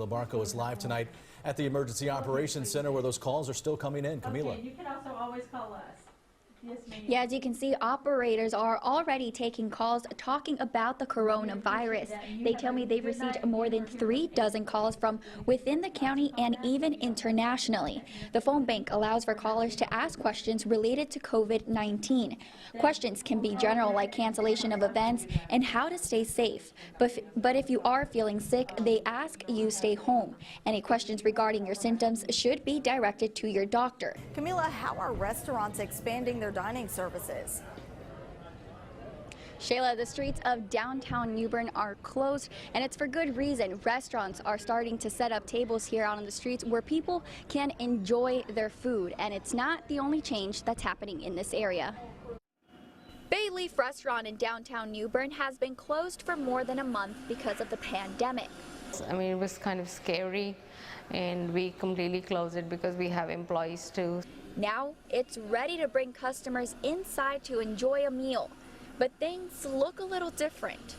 Camila Barco is live tonight at the Emergency Operations Center where those calls are still coming in. Camila. Okay, you can also always call us. Yes, ma'am. Yeah, as you can see, operators are already taking calls talking about the coronavirus. They tell me they've received more than 3 dozen calls from within the county and even internationally. The phone bank allows for callers to ask questions related to COVID-19. Questions can be general, like cancellation of events and how to stay safe. But if you are feeling sick, they ask you stay home. Any questions regarding your symptoms should be directed to your doctor. Camila, how are restaurants expanding their dining services? Shayla, the streets of downtown New Bern are closed, and it's for good reason. Restaurants are starting to set up tables here out on the streets where people can enjoy their food, and it's not the only change that's happening in this area. Bay Leaf Restaurant in downtown New Bern has been closed for more than a month because of the pandemic. I mean, it was kind of scary, and we completely closed it because we have employees too. Now it's ready to bring customers inside to enjoy a meal, but things look a little different.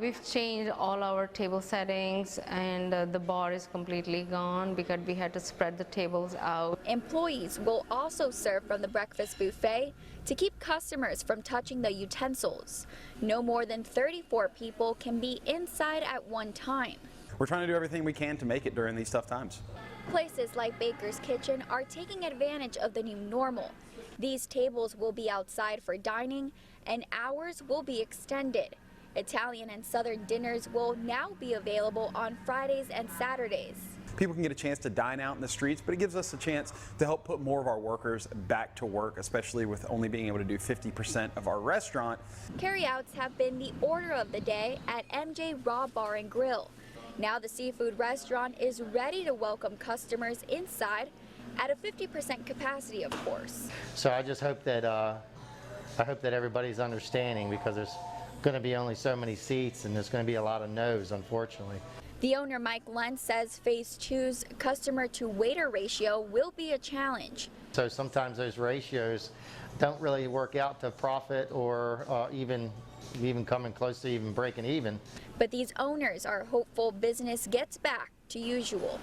We've changed all our table settings, and the bar is completely gone because we had to spread the tables out. Employees will also serve from the breakfast buffet to keep customers from touching the utensils. No more than 34 people can be inside at one time. We're trying to do everything we can to make it during these tough times. Places like Baker's Kitchen are taking advantage of the new normal. These tables will be outside for dining, and hours will be extended. Italian and Southern dinners will now be available on Fridays and Saturdays. People can get a chance to dine out in the streets, but it gives us a chance to help put more of our workers back to work, especially with only being able to do 50% of our restaurant. Carryouts have been the order of the day at MJ Raw Bar and Grill. Now the seafood restaurant is ready to welcome customers inside at a 50% capacity, of course. So I just hope that everybody's understanding, because there's going to be only so many seats and there's going to be a lot of no's, unfortunately. The owner, Mike Lentz, says Phase 2's customer to waiter ratio will be a challenge. So sometimes those ratios don't really work out to profit or even coming close to even breaking even. But these owners are hopeful business gets back to usual.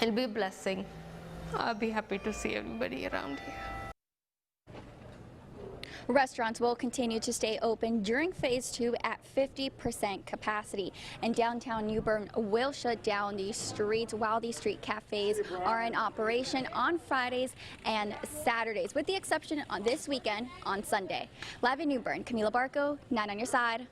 It'll be a blessing. I'll be happy to see everybody around here. Restaurants will continue to stay open during Phase 2 at 50% capacity, and downtown New Bern will shut down these streets while these street cafes are in operation on Fridays and Saturdays, with the exception on this weekend on Sunday. Live in New Bern, Camila Barco, 9 on your side.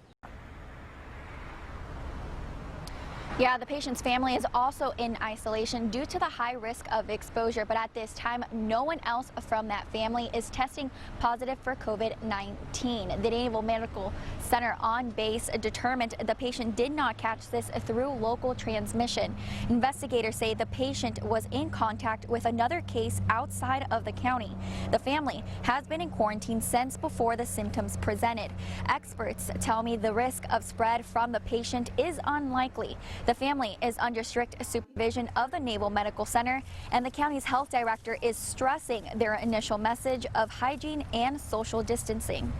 Yeah, the patient's family is also in isolation due to the high risk of exposure, but at this time, no one else from that family is testing positive for COVID-19. The Naval Medical Center on base determined the patient did not catch this through local transmission. Investigators say the patient was in contact with another case outside of the county. The family has been in quarantine since before the symptoms presented. Experts tell me the risk of spread from the patient is unlikely. The family is under strict supervision of the Naval Medical Center, and the county's health director is stressing their initial message of hygiene and social distancing.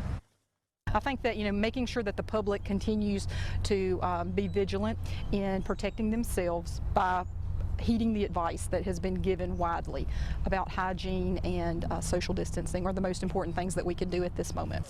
I think that, making sure that the public continues to be vigilant in protecting themselves by heeding the advice that has been given widely about hygiene and social distancing are the most important things that we can do at this moment.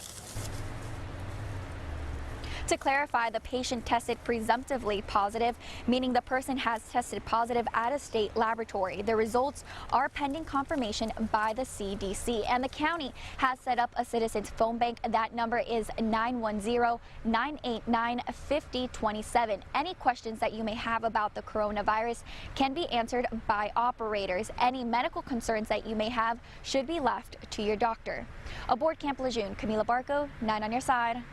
To clarify, the patient tested presumptively positive, meaning the person has tested positive at a state laboratory. The results are pending confirmation by the CDC, and the county has set up a citizens phone bank. That number is 910-989-5027. Any questions that you may have about the coronavirus can be answered by operators. Any medical concerns that you may have should be left to your doctor. Aboard Camp Lejeune, Camila Barco, 9 on your side.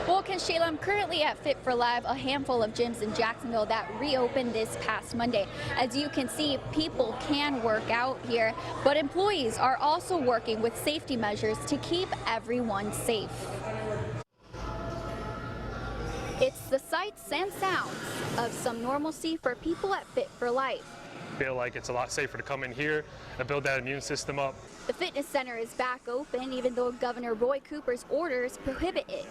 Well, Shayla, I'm currently at Fit for Live, a handful of gyms in Jacksonville that reopened this past Monday. As you can see, people can work out here, but employees are also working with safety measures to keep everyone safe. It's the sights and sounds of some normalcy for people at Fit for Life. feel like it's a lot safer to come in here and build that immune system up. The fitness center is back open even though Governor Roy Cooper's orders prohibit it.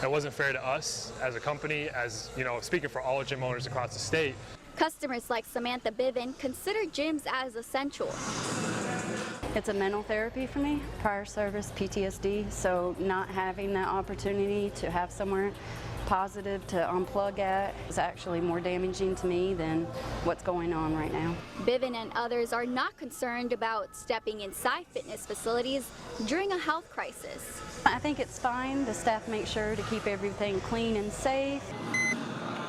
It wasn't fair to us as a company, as you know, speaking for all gym owners across the state. Customers like Samantha Biven consider gyms as essential. It's a mental therapy for me, prior service, PTSD, so not having that opportunity to have somewhere positive to unplug at is actually more damaging to me than what's going on right now. Biven and others are not concerned about stepping inside fitness facilities during a health crisis. I think it's fine. The staff make sure to keep everything clean and safe.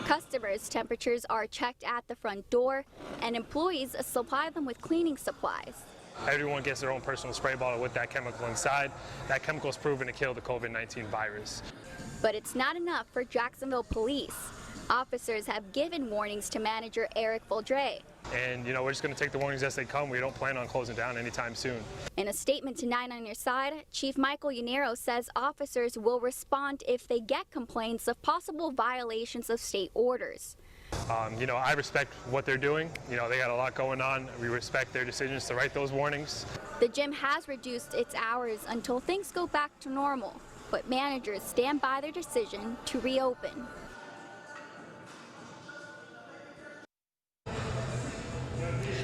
Customers' temperatures are checked at the front door, and employees supply them with cleaning supplies. Everyone gets their own personal spray bottle with that chemical inside. That chemical is proven to kill the COVID-19 virus. But it's not enough for Jacksonville police. Officers have given warnings to manager Eric Valdre. And you know, we're just going to take the warnings as they come. We don't plan on closing down anytime soon. In a statement to 9 on Your Side, Chief Michael Yanero says officers will respond if they get complaints of possible violations of state orders. You know, I respect what they're doing. You know, they got a lot going on. We respect their decisions to write those warnings. The gym has reduced its hours until things go back to normal, but managers stand by their decision to reopen.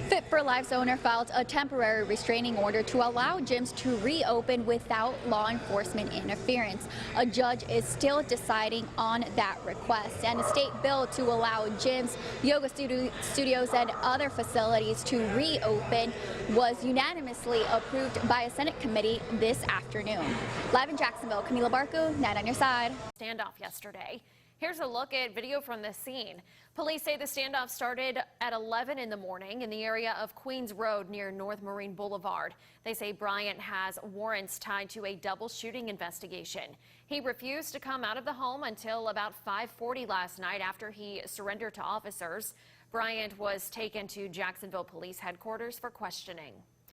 Fit for Life's owner filed a temporary restraining order to allow gyms to reopen without law enforcement interference. A judge is still deciding on that request, and a state bill to allow gyms, yoga studios, and other facilities to reopen was unanimously approved by a Senate committee this afternoon. Live in Jacksonville, Camila Barco, 9 on Your Side. Standoff yesterday. Here's a look at video from the scene. Police say the standoff started at 11 in the morning in the area of Queens Road near North Marine Boulevard. They say Bryant has warrants tied to a double shooting investigation. He refused to come out of the home until about 5:40 last night after he surrendered to officers. Bryant was taken to Jacksonville Police Headquarters for questioning.